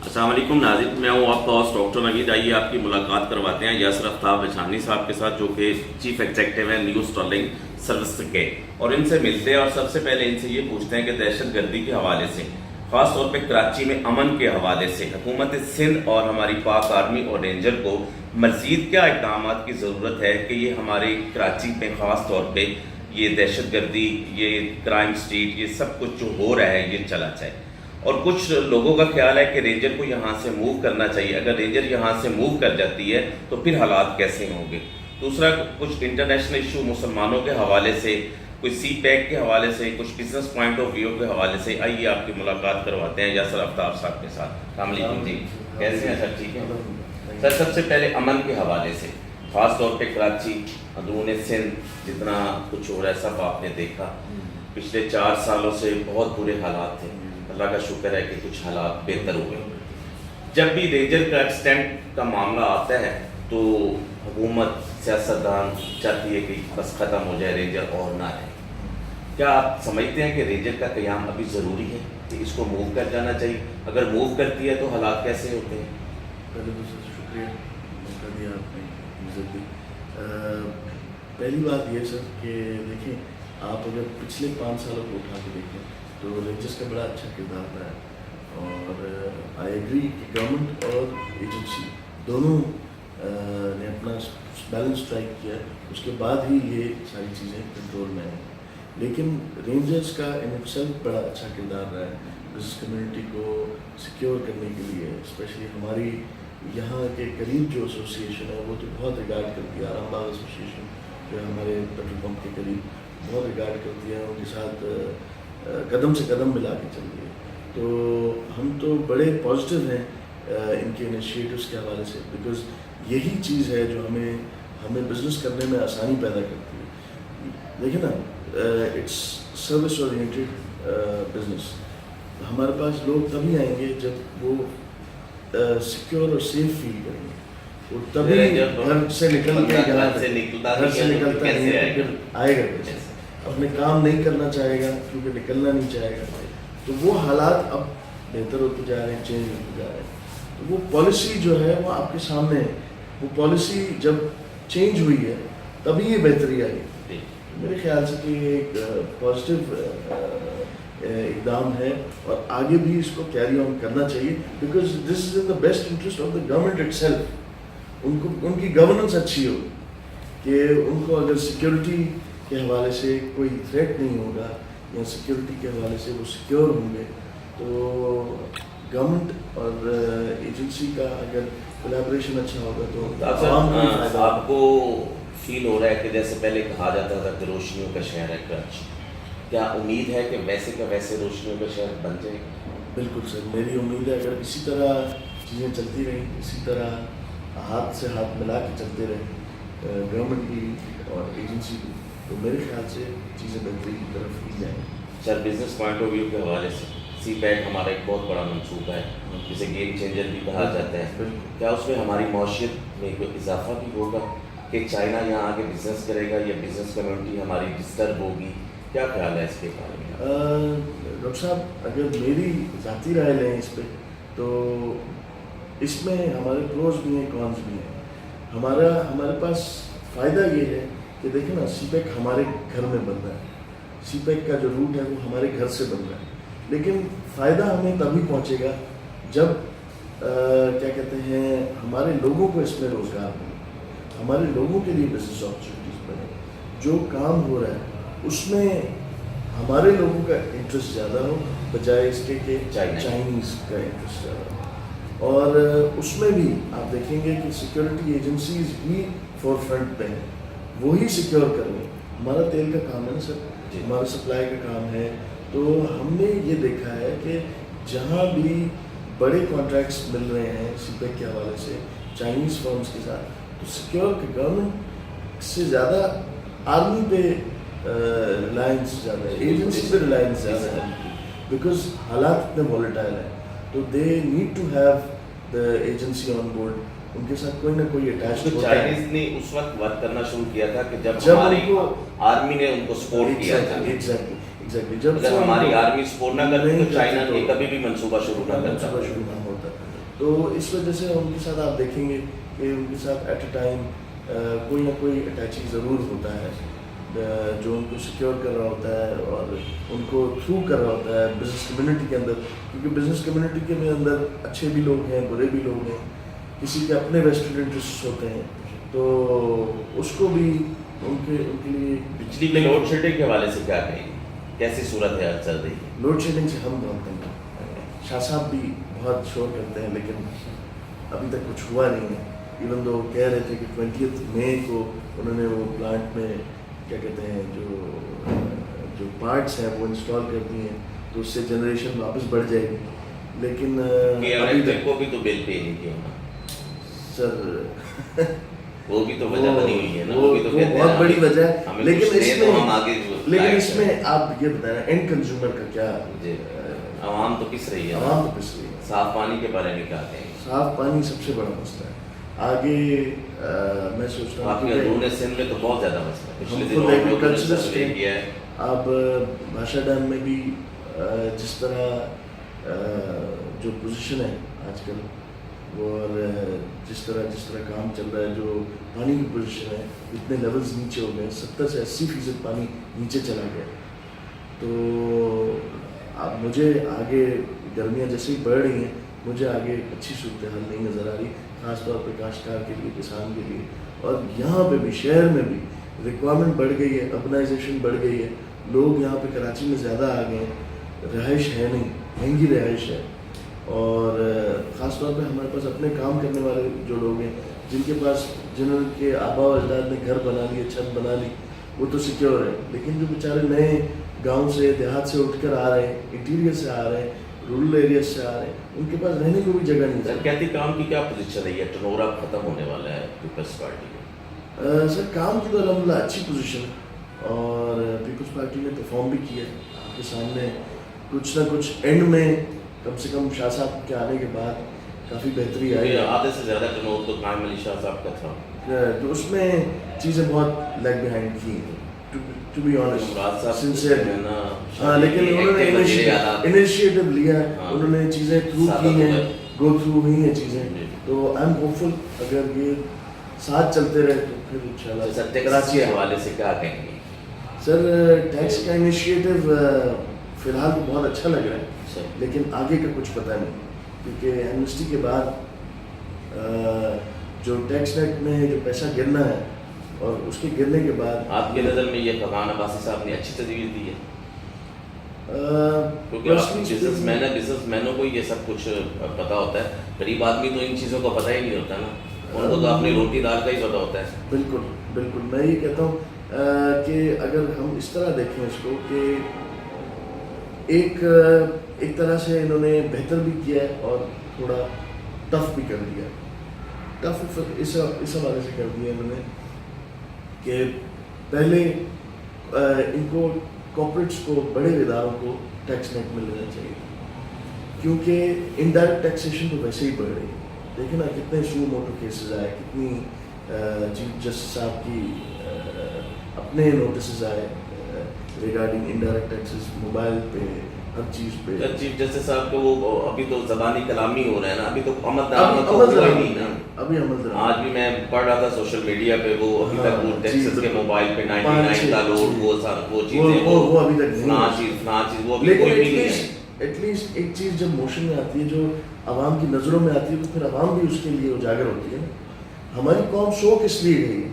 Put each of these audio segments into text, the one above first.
السلام علیکم ناظرین، میں ہوں آپ کا ہوسٹ ڈاکٹر نوید۔ آئیے آپ کی ملاقات کرواتے ہیں یاسر آفتاب بچھانی صاحب کے ساتھ، جو کہ چیف ایگزیکٹو ہیں نیو اسٹرلنگ سروس کے، اور ان سے ملتے ہیں اور سب سے پہلے ان سے یہ پوچھتے ہیں کہ دہشت گردی کے حوالے سے، خاص طور پہ کراچی میں امن کے حوالے سے حکومت سندھ اور ہماری پاک آرمی اور رینجر کو مزید کیا اقدامات کی ضرورت ہے کہ یہ ہمارے کراچی میں خاص طور پہ یہ دہشت گردی، یہ کرائم سٹریٹ، یہ سب کچھ جو ہو رہا ہے یہ چلا جائے۔ اور کچھ لوگوں کا خیال ہے کہ رینجر کو یہاں سے موو کرنا چاہیے، اگر رینجر یہاں سے موو کر جاتی ہے تو پھر حالات کیسے ہوں گے۔ دوسرا، کچھ انٹرنیشنل ایشو مسلمانوں کے حوالے سے، کچھ سی پیک کے حوالے سے، کچھ بزنس پوائنٹ آف ویو کے حوالے سے۔ آئیے آپ کی ملاقات کرواتے ہیں یاسر آفتاب صاحب کے ساتھ۔ السلام علیکم جی، کیسے ہیں سر؟ ٹھیک ہے سر۔ سب سے پہلے امن کے حوالے سے، خاص طور پہ کراچی، اندرون سندھ جتنا کچھ ہو رہا ہے سب آپ نے دیکھا۔ پچھلے 4 سالوں سے بہت برے حالات تھے، اللہ کا شکر ہے کہ کچھ حالات بہتر ہوئے۔ جب بھی رینجر کا ایکسٹینٹ کا معاملہ آتا ہے تو حکومت، سیاستدان چاہتی ہے کہ بس ختم ہو جائے رینجر اور نہ رہے۔ کیا آپ سمجھتے ہیں کہ رینجر کا قیام ابھی ضروری ہے کہ اس کو موو کر جانا چاہیے؟ اگر موو کرتی ہے تو حالات کیسے ہوتے ہیں؟ پہلے تو سر شکریہ موقع دیا آپ نے، عزت دی۔ پہلی بات یہ سر کہ دیکھیں، آپ اگر پچھلے 5 سالوں کو اٹھا کے دیکھیں تو رینجرس کا بڑا اچھا کردار رہا ہے، اور آئی ایگری کہ گورنمنٹ اور ایجنسی دونوں نے اپنا بیلنس اسٹرائک کیا، اس کے بعد ہی یہ ساری چیزیں کنٹرول میں ہیں۔ لیکن رینجرس کا ان اٹ سیلف بڑا اچھا کردار رہا ہے بزنس کمیونٹی کو سیکیور کرنے کے لیے، اسپیشلی ہماری یہاں کے قریب جو ایسوسیشن ہے وہ تو بہت ریگارڈ کرتی ہے، آرام باغ ایسوسیشن جو ہمارے پیٹرول پمپ کے قریب بہت ریگارڈ کرتی ہے، ان کے ساتھ قدم سے قدم ملا کے چل رہی ہے۔ تو ہم تو بڑے پازیٹیو ہیں ان کے انیشیٹوز کے حوالے سے، بیکاز یہی چیز ہے جو ہمیں بزنس کرنے میں آسانی پیدا کرتی ہے۔ دیکھیں نا، اٹس سروس اورینٹیڈ بزنس۔ ہمارے پاس لوگ تبھی آئیں گے جب وہ سیکیور اور سیف فیل کریں گے، اور تبھی گھر سے نکل کے گھر سے نکلتا ہے پھر آئے گا کیسے؟ اپنے کام نہیں کرنا چاہے گا کیونکہ نکلنا نہیں چاہے گا۔ تو وہ حالات اب بہتر ہوتے جا رہے ہیں، چینج ہوتے جا رہے ہیں۔ تو وہ پالیسی جو ہے وہ آپ کے سامنے ہے، وہ پالیسی جب چینج ہوئی ہے تبھی یہ بہتری آئی۔ میرے خیال سے کہ یہ ایک پازیٹیو اقدام ہے، اور آگے بھی اس کو کیری آن کرنا چاہیے، because this is in the best interest of the government itself. ان کی گورننس اچھی ہو کہ ان کو اگر سیکیورٹی کے حوالے سے کوئی تھریٹ نہیں ہوگا یا سیکیورٹی کے حوالے سے وہ سیکیور ہوں گے، تو گورنمنٹ اور ایجنسی کا اگر کولیبریشن اچھا ہوگا تو عوام کو فائدہ۔ آپ کو فیل ہو رہا ہے کہ جیسے پہلے کہا جاتا تھا کہ روشنیوں کا شہر ہے کراچی، کیا امید ہے کہ ویسے کا ویسے روشنیوں کا شہر بن جائے گا؟ بالکل سر، میری امید ہے اگر اسی طرح چیزیں چلتی رہیں، اسی طرح ہاتھ سے ہاتھ ملا کے چلتے رہیں گورنمنٹ بھی اور ایجنسی بھی، تو میرے خیال سے چیزیں بہتری کی طرف ہی جائیں۔ سر، بزنس پوائنٹ آف ویو کے حوالے سے سی پیک ہمارا ایک بہت بڑا منصوبہ ہے جسے گیم چینجر بھی کہا جاتا ہے، کیا اس میں ہماری معاشیت میں کوئی اضافہ بھی ہوگا کہ چائنا یہاں آ کے بزنس کرے گا یا بزنس کمیونٹی ہماری ڈسٹرب ہوگی؟ کیا خیال ہے اس کے بارے میں؟ ڈاکٹر صاحب، اگر میری ذاتی رائے لیں اس پہ تو اس میں ہمارے پروز بھی ہیں، کونس بھی ہیں۔ ہمارے پاس فائدہ یہ ہے کہ دیکھیں نا، سی پیک ہمارے گھر میں بن رہا ہے، سی پیک کا جو روٹ ہے وہ ہمارے گھر سے بن رہا ہے، لیکن فائدہ ہمیں تبھی پہنچے گا جب کیا کہتے ہیں ہمارے لوگوں کو اس میں روزگار ملے، ہمارے لوگوں کے لیے بزنس اپرچونیٹیز بنے، جو کام ہو رہا ہے اس میں ہمارے لوگوں کا انٹرسٹ زیادہ ہو بجائے اس کے کہ چائنیز کا انٹرسٹ زیادہ ہو۔ اور اس میں بھی آپ دیکھیں گے کہ سیکیورٹی ایجنسیز بھی فور فرنٹ پہ ہیں، وہی سیکیور کر رہے ہیں۔ ہمارا تیل کا کام ہے نا سر، ہمارا سپلائی کا کام ہے، تو ہم نے یہ دیکھا ہے کہ جہاں بھی بڑے کانٹریکٹس مل رہے ہیں سی پیک کے حوالے سے چائنیز فرمز کے ساتھ، تو سیکیور کے گورنمنٹ سے زیادہ آرمی پہ ریلائنس زیادہ ہے، ایجنسی پہ ریلائنس زیادہ ہے، بیکاز حالات اتنے والیٹائل ہیں، تو they need to have the agency on board, ان کے ساتھ کوئی نہ کوئی اٹیچ ہوتا ہے۔ چائنیز نے اس وقت ورک کرنا شروع کیا تھا کہ جب ہماری آرمی نے ان کو سپورٹ کیا تھا۔ ایگزیکٹلی، جب اگر ہماری آرمی سپورٹ نہ کرتی تو چائنا یہ کبھی بھی منصوبہ شروع نہ کرتا۔ شروع نہ ہوتا۔ تو اس وجہ سے ان کے ساتھ آپ دیکھیں گے کہ ان کے ساتھ ایٹ اے ٹائم کوئی نہ کوئی اٹیچی ضرور ہوتا ہے جو ان کو سیکیور کر رہا ہوتا ہے اور ان کو تھرو کر رہا ہوتا ہے بزنس کمیونٹی کے اندر، کیونکہ بزنس کمیونٹی کے اندر اچھے بھی لوگ ہیں، برے بھی لوگ ہیں، کسی کے اپنے ویسٹڈ انٹرسٹ ہوتے ہیں، تو اس کو بھی ان کے لیے بجلی کے لوڈ شیڈنگ کے حوالے سے کیا کہیں گے، کیسی صورت حال چل رہی ہے؟ لوڈ شیڈنگ سے ہم بہت ہیں، شاہ صاحب بھی بہت شور کرتے ہیں لیکن ابھی تک کچھ ہوا نہیں ہے، ایون دو کہہ رہے تھے کہ 20 مئی کو انہوں نے وہ پلانٹ میں کیا کہتے ہیں جو پارٹس ہیں وہ انسٹال کر دیے ہیں، تو اس سے جنریشن واپس بڑھ جائے گی، لیکن ابھی تک کو بھی تو بل پے نہیں کیا ہونا سر وہ بھی تو وجہ بنی ہوئی ہے نا، وہ بھی تو کہتے ہیں بہت بڑی وجہ ہے، ہمیں لیکن کچھ دیں تو ہم آگے لیکن اس میں آپ یہ بتائیں اینڈ کنزیومر کا کیا، عوام تو پس رہی ہے، عوام تو پس رہی ہے، صاف پانی کے بارے میں کیا کہیں؟ صاف پانی سب سے بڑا مسئلہ ہے، آگے میں سوچتا ہوں آپ کے اندرون سندھ میں تو بہت زیادہ مسئلہ ہے، پچھلے دنوں ہم میں خود سروے کیا ہے، اب بھاشا ڈیم میں بھی جس طرح جو پوزیشن ہے آج کل اور جس طرح کام چل رہا ہے، جو پانی کی پوزیشن ہے، اتنے لیولز نیچے ہو گئے، 70 سے 80% پانی نیچے چلا گیا، تو اب مجھے آگے گرمیاں جیسے ہی بڑھ رہی ہیں، مجھے آگے اچھی صورتحال نہیں نظر آ رہی، خاص طور پہ کاشتکار کے لیے، کسان کے لیے، اور یہاں پہ بھی شہر میں بھی ریکوائرمنٹ بڑھ گئی ہے، اربنائزیشن بڑھ گئی ہے، لوگ یہاں پہ کراچی میں زیادہ آ گئے ہیں، رہائش ہے نہیں، مہنگی رہائش ہے، اور خاص طور پہ ہمارے پاس اپنے کام کرنے والے جو لوگ ہیں، جنہوں کے آبا و اجداد نے گھر بنا لیے، چھت بنا لی، وہ تو سیکیور ہے، لیکن جو بیچارے نئے گاؤں سے دیہات سے اٹھ کر آ رہے ہیں، انٹیریئر سے آ رہے ہیں، رورل ایریاز سے آ رہے ہیں، ان کے پاس رہنے کی بھی جگہ نہیں ہے۔ کہتی کام کی کیا پوزیشن رہی ہے؟ ٹرنور اب ختم ہونے والا ہے پیپلز پارٹی کا، سر کام کی تو الحمدللہ اچھی پوزیشن ہے، اور پیپلز پارٹی نے پرفارم بھی کیا ہے، آپ کے سامنے کچھ نہ کچھ اینڈ میں کم سے کم شاہ صاحب کے آنے کے بعد کافی بہتری آئی ہے، آدھے سے زیادہ ٹرنور تو قائم علی شاہ صاحب کا تھا، تو اس میں چیزیں بہت لیگ بیہائنڈ کی ہیں، ٹو بی آنیسٹ سنسیئرلی، ہاں، لیکن انہوں نے انیشیٹو لیا، انہوں نے چیزیں تھرو کی ہیں، گو تھرو ہوئی ہیں چیزیں، تو آئی ایم ہوپ فل اگر یہ ساتھ چلتے رہے تو پھر انشاءاللہ کراچی کے حوالے سے کیا کہیں گے؟ سر ٹیکس کا انیشیٹو فی الحال تو بہت اچھا لگ رہا ہے، لیکن آگے کا کچھ پتہ نہیں، کیونکہ ایمنسٹی کے بعد جو ٹیکس نیٹ میں جو پیسہ گرنا ہے اور اس کے گرنے کے بعد آپ کی نظر میں یہ فرحان عباسی صاحب نے اچھی تجویز دی ہے؟ کیونکہ بزنس مین ہے، بزنس مینوں کو یہ سب کچھ پتہ ہوتا ہے، غریب آدمی تو ان چیزوں کا پتہ ہی نہیں ہوتا نا، ان کو تو اپنی روٹی دال کا ہی پتہ ہوتا ہے۔ بالکل بالکل، میں یہ کہتا ہوں کہ اگر ہم اس طرح دیکھیں اس کو کہ ایک طرح سے انہوں نے بہتر بھی کیا ہے اور تھوڑا ٹف بھی کر دیا، ٹف اس حوالے سے کر دیا انہوں نے کہ پہلے ان کو کارپوریٹس کو، بڑے اداروں کو ٹیکس نیٹ میں لینا چاہیے، کیونکہ انڈائریکٹ ٹیکسیشن تو ویسے ہی بڑھ رہی ہے، دیکھیں نا کتنے سو موٹو کیسز آئے، کتنی چیف جسٹس صاحب کی اپنے نوٹسز آئے ریگارڈنگ انڈائریکٹ ٹیکسز، موبائل پہ، ہر چیز پہ۔ چیف جسٹس صاحب کو وہ ابھی تو زبانی کلامی ہو رہا ہے نا، ابھی تو عمل درآمد تو ہوا ہی نہیں نا، ابھی عمل درآمد، آج بھی میں پڑھ رہا تھا سوشل میڈیا پہ، وہ ابھی تک وہ ٹیکسز کے موبائل پہ 99 کا لوڈ، وہ چیزیں، وہ ابھی تک فلاں چیز وہ ابھی کوئی بھی نہیں ہے۔ ایٹ لیسٹ ایک چیز جب موشن میں آتی ہے، جو عوام کی نظروں میں آتی ہے، تو پھر عوام بھی اس کے لیے اجاگر ہوتی ہے نا۔ ہماری قوم سو کس لیے گئی ہے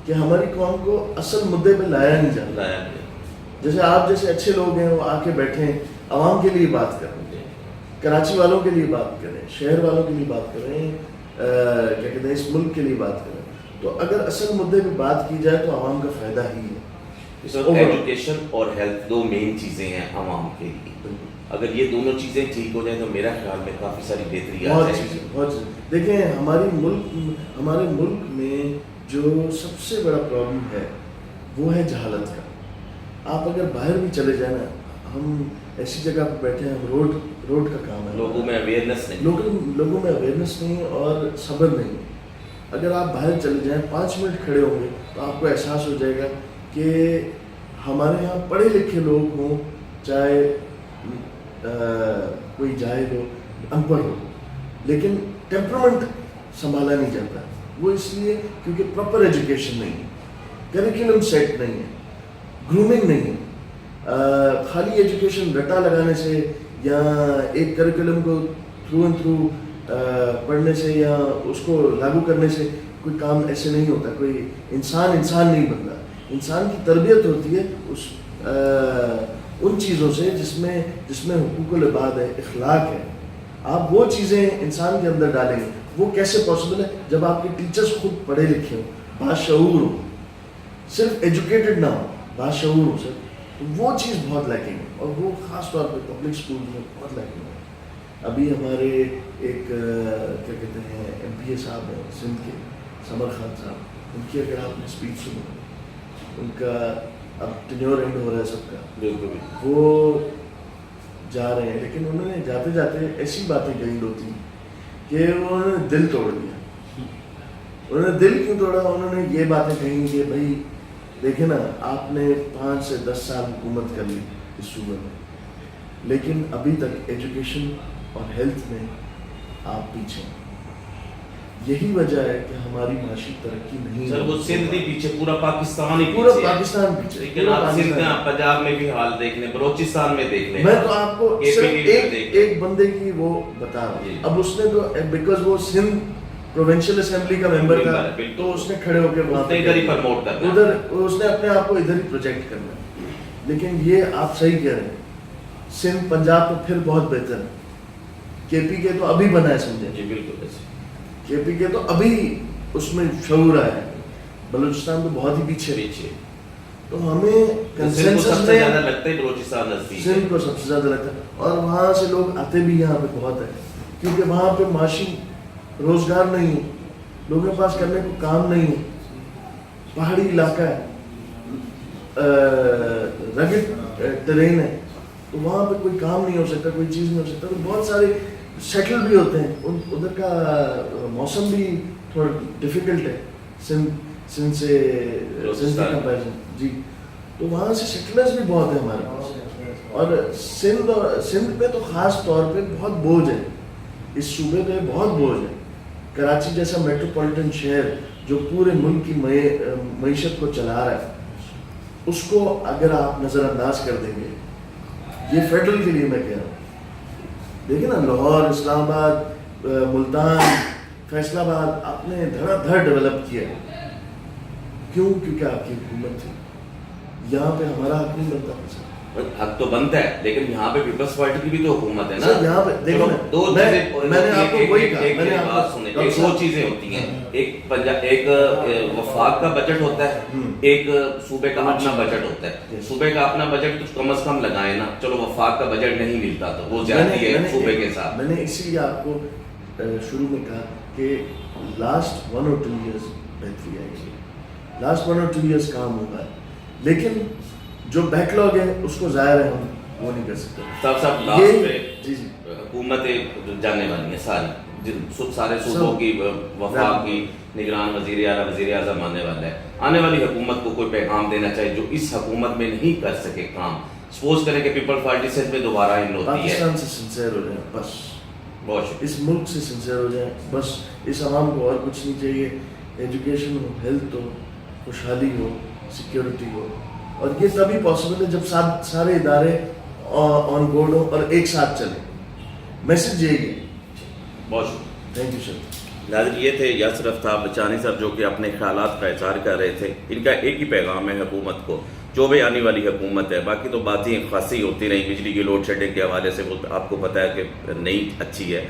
کہ ہماری قوم کو اصل مدعے پہ لایا نہیں جاتا، جیسے آپ جیسے اچھے لوگ ہیں وہ آ کے بیٹھیں، عوام کے لیے بات کریں، کراچی والوں کے لیے بات کریں، شہر والوں کے لیے بات کریں، کیا کہتے ہیں اس ملک کے لیے بات کریں، تو اگر اصل مدعے پہ بات کی جائے تو عوام کا فائدہ ہی ہے۔ ایجوکیشن اور ہیلتھ دو مین چیزیں ہیں عوام کے لیے، اگر یہ دونوں چیزیں ٹھیک ہو جائیں تو میرا خیال میں کافی ساری بہتری آ جائے گی۔ بہت دیکھیں ہمارے ملک میں جو سب سے بڑا پرابلم ہے وہ ہے جہالت کا۔ آپ اگر باہر بھی چلے جائیں نا، ہم ایسی جگہ پہ بیٹھے ہیں، ہم روڈ کا کام ہے، لوگوں میں اویئرنیس نہیں، لوگوں میں اویئرنیس نہیں اور صبر نہیں۔ اگر آپ باہر چلے جائیں، 5 منٹ کھڑے ہوں گے تو آپ کو احساس ہو جائے گا کہ ہمارے یہاں پڑھے لکھے لوگ ہوں، چاہے کوئی جاہل ہو، ان پڑھ ہو، لیکن ٹیمپرمنٹ سنبھالا نہیں جاتا. وہ اس لیے کیونکہ پراپر ایجوکیشن نہیں ہے, کریکولم سیٹ نہیں ہے, گرومنگ نہیں ہے. خالی ایجوکیشن رٹا لگانے سے یا ایک کریکولم کو تھرو اینڈ تھرو پڑھنے سے یا اس کو لاگو کرنے سے کوئی کام ایسے نہیں ہوتا. کوئی انسان نہیں بنتا. انسان کی تربیت ہوتی ہے اس ان چیزوں سے جس میں حقوق العباد ہے, اخلاق ہے. آپ وہ چیزیں انسان کے اندر ڈالیں گے. وہ کیسے پاسبل ہے؟ جب آپ کے ٹیچرز خود پڑھے لکھے ہوں, باشعور ہوں, صرف ایجوکیٹڈ نہ ہو, باشعور ہو سر. وہ چیز بہت لیکنگ ہے, اور وہ خاص طور پہ پبلک اسکول میں بہت لیکنگ ہے. ابھی ہمارے ایک کیا کہتے ہیں ایم پی اے صاحب ہیں سندھ کے, سمر خان صاحب, ان کی اگر آپ نے اسپیچ سنو, ان کا اب ٹینیور اینڈ ہو رہا ہے سب کا, وہ جا رہے ہیں, لیکن انہوں نے جاتے جاتے ایسی باتیں کہی ہوتی کہ انہوں نے دل توڑ دیا. انہوں نے دل کیوں توڑا؟ انہوں نے یہ باتیں کہیں کہ بھائی دیکھیں نا, آپ نے 5 سے 10 سال حکومت کر لی اس صوبے میں, لیکن ابھی تک ایجوکیشن اور ہیلتھ میں آپ پیچھے ہیں. یہی وجہ ہے کہ ہماری معاشی ترقی نہیں سر. وہ سندھ بھی پیچھے, پورا پاکستان ہی پورا پاکستان پیچھے. لیکن آپ سندھ میں, پنجاب میں بھی حال دیکھ لیں, بلوچستان میں دیکھ لیں. میں تو آپ کو صرف ایک بندے کی وہ بتا رہا ہوں. اب اس نے تو بیکاز وہ سندھ پروونشل اسمبلی کا ممبر تھا, تو اس نے کھڑے ہو کے وہاں ادھر ہی پروموٹ کرنا, ادھر اس نے اپنے آپ کو ادھر ہی پروجیکٹ کرنا. لیکن یہ آپ صحیح کہہ رہے ہیں, سندھ پنجاب تو پھر بہت بہتر ہے. کے پی کے تو ابھی بنا ہے, سمجھے. جی بالکل ایسے. کے پی کے تو ابھی اس میں شعور آیا ہے. بلوچستان تو بہت ہی پیچھے. تو ہمیں کنسنسس سب سے زیادہ لگتا ہے بلوچستان نزدیک, سندھ کو سب سے زیادہ لگتا ہے, اور وہاں سے لوگ آتے بھی یہاں پہ بہت ہے, کیونکہ وہاں پہ معاشی روزگار نہیں ہے, لوگوں کے پاس کرنے کو کام نہیں ہے, پہاڑی علاقہ ہے, رگڈ ٹرین ہے, تو وہاں پہ کوئی کام نہیں ہو سکتا, کوئی چیز نہیں ہو سکتا. تو بہت سارے سیٹل بھی ہوتے ہیں. ادھر کا موسم بھی تھوڑا ڈیفیکلٹ ہے سندھ سے کمپیریزن. جی, تو وہاں سے سیٹلرز بھی بہت ہیں ہمارے پاس. اور سندھ پہ تو خاص طور پہ بہت بوجھ ہے, اس صوبے پہ بہت بوجھ ہے. کراچی جیسا میٹروپولیٹن شہر جو پورے ملک کی معیشت کو چلا رہا ہے, اس کو اگر آپ نظر انداز کر دیں گے, یہ فیڈرل کے لیے میں کہہ رہا ہوں. دیکھیں نا, لاہور, اسلام آباد, ملتان, فیصل آباد آپ نے دھڑا دھڑ ڈیولپ کیا. کیوں؟ کیونکہ آپ کی حکومت تھی. یہاں پہ ہمارا حق نہیں بنتا تھا. حق تو بنتا ہے, لیکن یہاں پہ پیپلز پارٹی کی بھی تو حکومت ہے نا. یہاں پہ دیکھو نا, دو چیزیں ہوتی ہیں. ایک وفاق کا بجٹ ہوتا ہے, ایک صوبے کا اپنا بجٹ ہوتا ہے. صوبے کا اپنا بجٹ کچھ کم از کم لگائے نا, چلو وفاق کا بجٹ نہیں ملتا تو وہ جاتی ہے صوبے کے ساتھ. میں نے اسی لیے آپ کو شروع میں کہا کہ لاسٹ 1 or 2 years بہتری آئی ہے, لاسٹ 1 or 2 years کام ہوگا, لیکن جو بیک لاگ ہے اس کو ظاہر ہے ہم وہ نہیں کر سکتے. سب لاسٹ پہ جی حکومتیں جانے والی ہیں ساری, سارے صوبوں کی, وفاق کی, نگران وزیر اعلیٰ, وزیر اعظم آنے والا ہے. آنے والی حکومت کو کوئی پیغام دینا چاہیے جو اس حکومت میں نہیں کر سکے کام. سپوز کریں کہ پیپل پارٹی سے دوبارہ ان ہوتی ہے, پاکستان سے سنسیئر ہو جائیں بس, بہت شکریہ. اس ملک سے سنسیئر ہو جائیں بس. اس عوام کو اور کچھ نہیں چاہیے. ایجوکیشن ہو, ہیلتھ ہو, خوشحالی ہو, سیکیورٹی ہو, اور یہ تبھی پاسبل ہے جب سارے ادارے آن بورڈ ہوں اور ایک ساتھ چلیں. میسج یہی ہے. بہت شکریہ. Thank you sir. ناظرین, یہ تھے یاسر افتاب بچانی صاحب جو کہ اپنے خیالات کا اظہار کر رہے تھے. ان کا ایک ہی پیغام ہے حکومت کو, جو بھی آنے والی حکومت ہے, باقی تو باتیں خاصی ہوتی رہیں. بجلی کی لوڈ شیڈنگ کے حوالے سے وہ آپ کو پتہ ہے کہ نہیں اچھی ہے,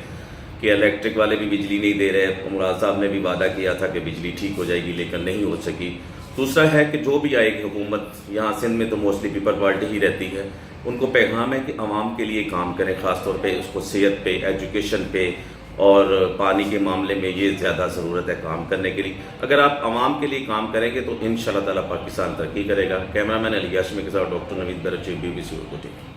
کہ الیکٹرک والے بھی بجلی نہیں دے رہے. مراد صاحب نے بھی وعدہ کیا تھا کہ بجلی ٹھیک ہو جائے گی, لیکن نہیں ہو سکی. دوسرا ہے کہ جو بھی آئے گی حکومت, یہاں سندھ میں تو موسٹلی پیپل پارٹی ہی رہتی ہے, ان کو پیغام ہے کہ عوام کے لیے کام کریں, خاص طور پہ اس کو صحت پہ, ایجوکیشن پہ اور پانی کے معاملے میں یہ زیادہ ضرورت ہے کام کرنے کے لیے. اگر آپ عوام کے لیے کام کریں گے تو انشاءاللہ تعالیٰ پاکستان ترقی کرے گا. کیمرہ مین علی ہاشمی کے ساتھ ڈاکٹر نوید برچی, BBC اردو TV.